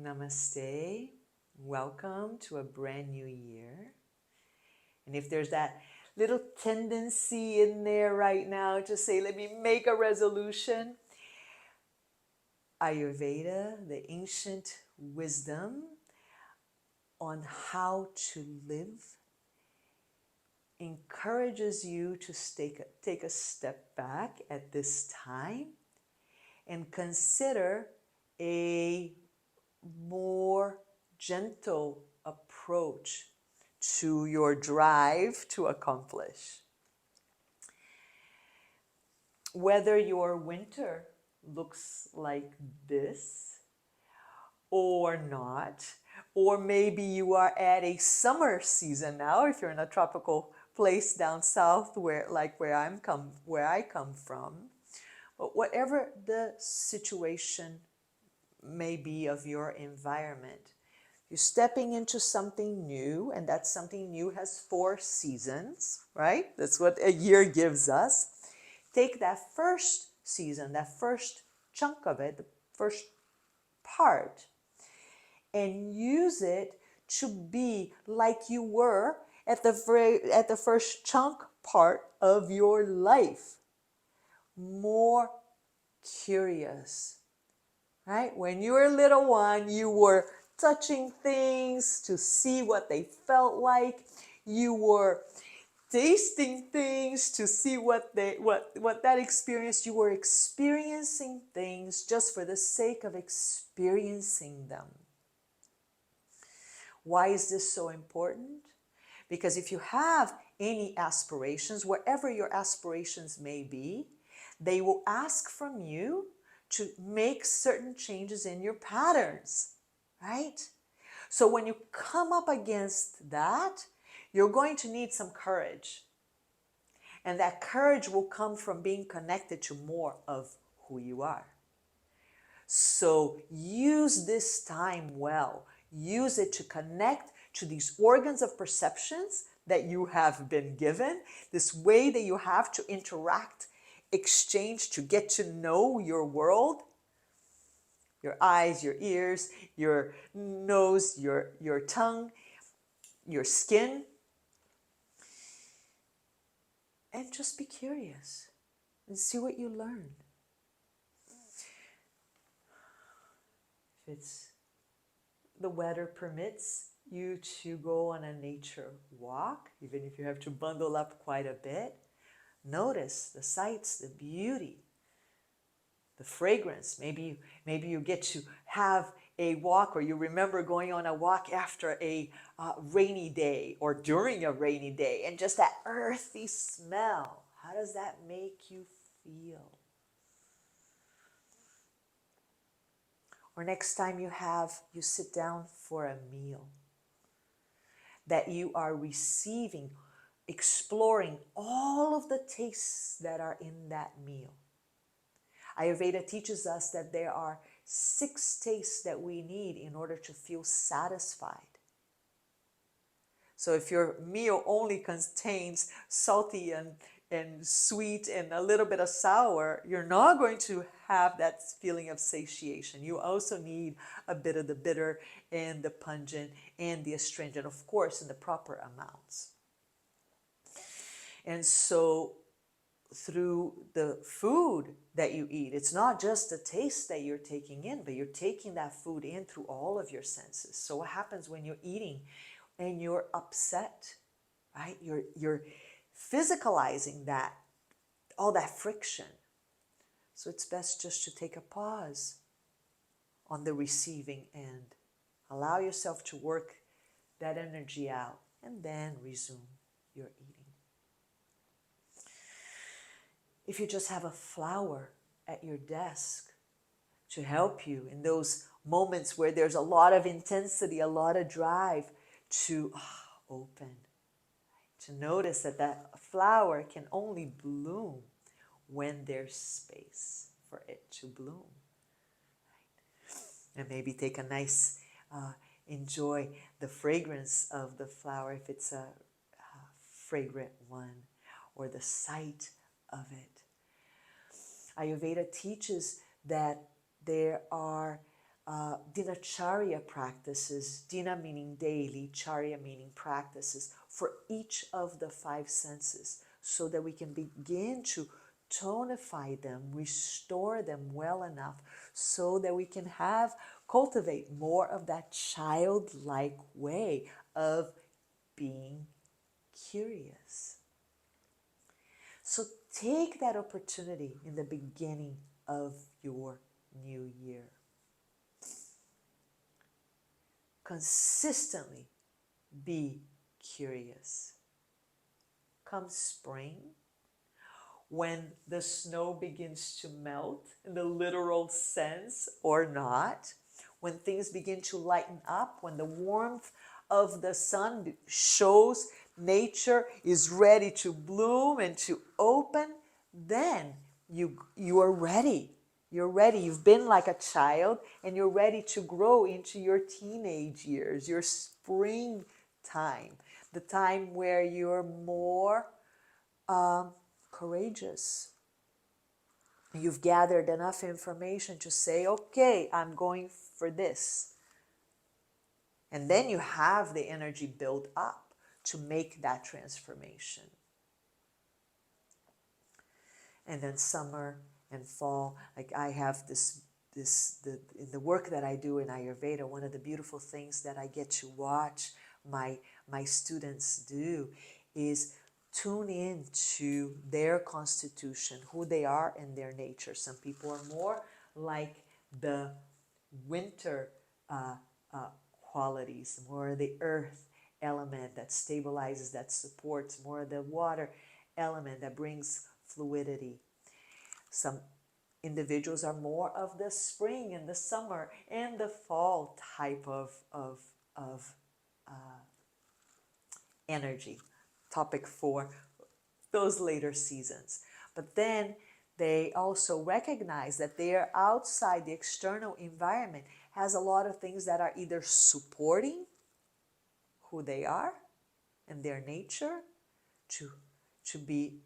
Namaste. Welcome to a brand new year. And if there's that little tendency in there right now to say, let me make a resolution, Ayurveda, the ancient wisdom on how to live, encourages you to take a step back at this time and consider a more gentle approach to your drive to accomplish. Whether your winter looks like this or not, or maybe you are at a summer season now if you're in a tropical place down south where I come from. But whatever the situation may be of your environment, you're stepping into something new, and that something new has 4 seasons, right? That's what a year gives us. Take that first season, that first chunk of it, the first part, and use it to be like you were at the first chunk part of your life. More curious, right? When you were a little one, you were touching things to see what they felt like. You were tasting things to see what that experience. You were experiencing things just for the sake of experiencing them. Why is this so important? Because if you have any aspirations, wherever your aspirations may be, they will ask from you to make certain changes in your patterns, right? So when you come up against that, you're going to need some courage. And that courage will come from being connected to more of who you are. So use this time well. Use it to connect to these organs of perceptions that you have been given, this way that you have to interact, exchange, to get to know your world, your eyes, your ears, your nose, your tongue, your skin. And just be curious and see what you learn. If the weather permits you to go on a nature walk, even if you have to bundle up quite a bit, notice the sights, the beauty, the fragrance. Maybe you get to have a walk, or you remember going on a walk after a rainy day or during a rainy day, and just that earthy smell. How does that make you feel? Or next time you sit down for a meal, that you are receiving, exploring all of the tastes that are in that meal. Ayurveda teaches us that there are 6 tastes that we need in order to feel satisfied. So if your meal only contains salty and sweet and a little bit of sour, you're not going to have that feeling of satiation. You also need a bit of the bitter and the pungent and the astringent, of course, in the proper amounts. And so through the food that you eat, it's not just the taste that you're taking in, but you're taking that food in through all of your senses. So what happens when you're eating and you're upset, right? You're physicalizing that, all that friction. So it's best just to take a pause on the receiving end. Allow yourself to work that energy out and then resume your eating. If you just have a flower at your desk to help you in those moments where there's a lot of intensity, a lot of drive, to open, to notice that that flower can only bloom when there's space for it to bloom. And maybe take a nice, enjoy the fragrance of the flower if it's a fragrant one, or the sight of it. Ayurveda teaches that there are dinacharya practices, dina meaning daily, charya meaning practices, for each of the five senses, so that we can begin to tonify them, restore them well enough, so that we can cultivate more of that childlike way of being curious. So take that opportunity in the beginning of your new year. Consistently be curious. Come spring, when the snow begins to melt in the literal sense or not, when things begin to lighten up, when the warmth of the sun shows nature is ready to bloom and to open, then you are ready. You're ready. You've been like a child and you're ready to grow into your teenage years, your spring time, the time where you're more courageous. You've gathered enough information to say, okay, I'm going for this. And then you have the energy built up to make that transformation. And then summer and fall, like I have in the work that I do in Ayurveda, one of the beautiful things that I get to watch my students do is tune in to their constitution, who they are and their nature. Some people are more like the winter qualities, more the earth element that stabilizes, that supports, more the water element that brings fluidity. Some individuals are more of the spring and the summer and the fall type of energy, topic for those later seasons. But then they also recognize that they are outside the external environment, has a lot of things that are either supporting who they are and their nature to be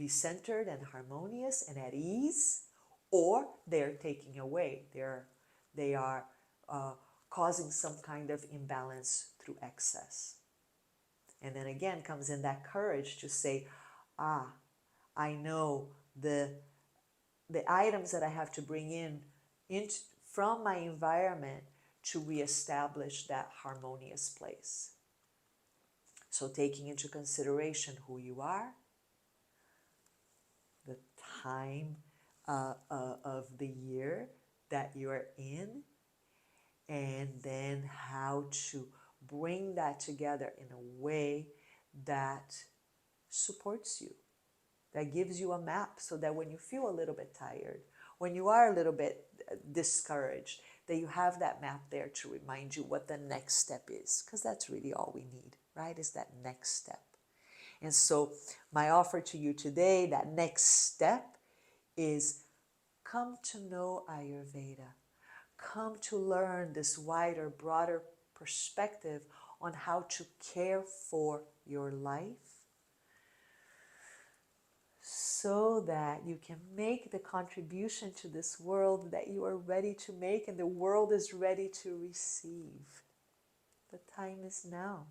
centered and harmonious and at ease, or they're taking away. They are causing some kind of imbalance through excess. And then again comes in that courage to say, I know the items that I have to bring in from my environment to reestablish that harmonious place. So taking into consideration who you are, the time of the year that you are in, and then how to bring that together in a way that supports you, that gives you a map, so that when you feel a little bit tired, when you are a little bit discouraged, that you have that map there to remind you what the next step is, because that's really all we need, right, is that next step. And so my offer to you today, that next step, is come to know Ayurveda. Come to learn this wider, broader perspective on how to care for your life, so that you can make the contribution to this world that you are ready to make and the world is ready to receive. The time is now.